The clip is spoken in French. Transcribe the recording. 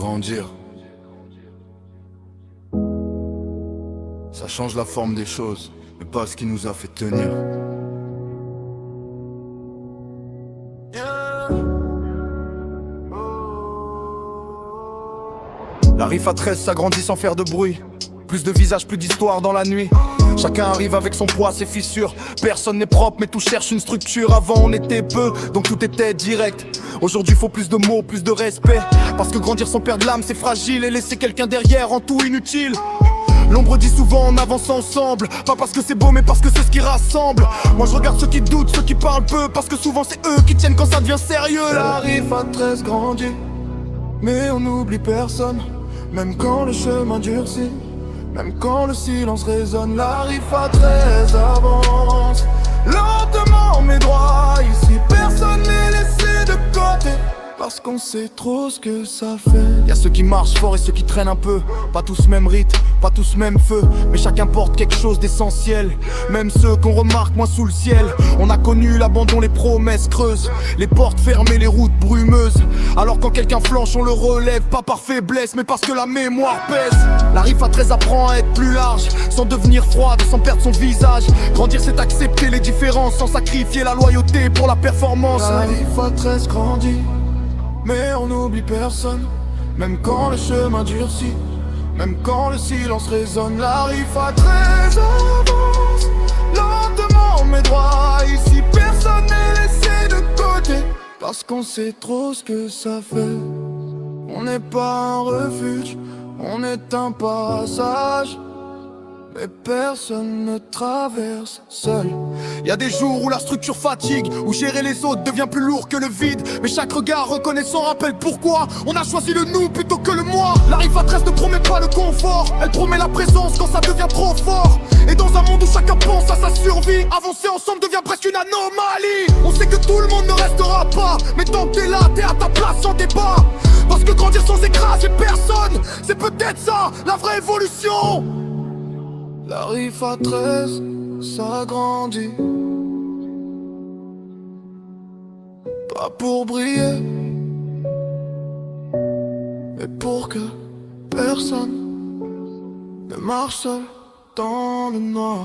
grandir. Ça change la forme des choses, mais pas ce qui nous a fait tenir. La Rif à 13 s'agrandit sans faire de bruit. Plus de visages, plus d'histoire dans la nuit. Chacun arrive avec son poids, ses fissures. Personne n'est propre mais tout cherche une structure. Avant on était peu, donc tout était direct. Aujourd'hui faut plus de mots, plus de respect. Parce que grandir sans perdre l'âme c'est fragile. Et laisser quelqu'un derrière rend tout inutile. L'ombre dit souvent on avance ensemble. Pas parce que c'est beau mais parce que c'est ce qui rassemble. Moi je regarde ceux qui doutent, ceux qui parlent peu. Parce que souvent c'est eux qui tiennent quand ça devient sérieux. La Rif à 13 grandit, mais on n'oublie personne. Même quand le chemin durcit, même quand le silence résonne. La Rif à 13 avance, lentement mais droit. Ici personne n'est laissé de côté, parce qu'on sait trop ce que ça fait. Y'a ceux qui marchent fort et ceux qui traînent un peu. Pas tous même rythme, pas tous même feu, mais chacun porte quelque chose d'essentiel. Même ceux qu'on remarque moins sous le ciel. On a connu l'abandon, les promesses creuses, les portes fermées, les routes brumeuses. Alors quand quelqu'un flanche on le relève, pas par faiblesse mais parce que la mémoire pèse. La Rif à 13 apprend à être plus large, sans devenir froide, sans perdre son visage. Grandir c'est accepter les différences, sans sacrifier la loyauté pour la performance. La Rif à 13 grandit, mais on n'oublie personne. Même quand le chemin durcit, même quand le silence résonne. La Rif à 13 avance, lentement mais droit. Ici personne n'est laissé de côté, parce qu'on sait trop ce que ça fait. On n'est pas un refuge, on est un passage, mais personne ne traverse seul. Y'a des jours où la structure fatigue, où gérer les autres devient plus lourd que le vide. Mais chaque regard reconnaissant rappelle pourquoi on a choisi le nous plutôt que le moi. La Rif à 13 ne promet pas le confort, elle promet la présence quand ça devient trop fort. Et dans un monde où chacun pense à sa survie, avancer ensemble devient presque une anomalie. On sait que tout le monde ne restera pas, mais tant que t'es là, t'es à ta place sans débat. Parce que grandir sans écraser personne, c'est peut-être ça la vraie évolution. La Rif à 13, ça grandit. Pas pour briller, mais pour que personne ne marche seul dans le noir.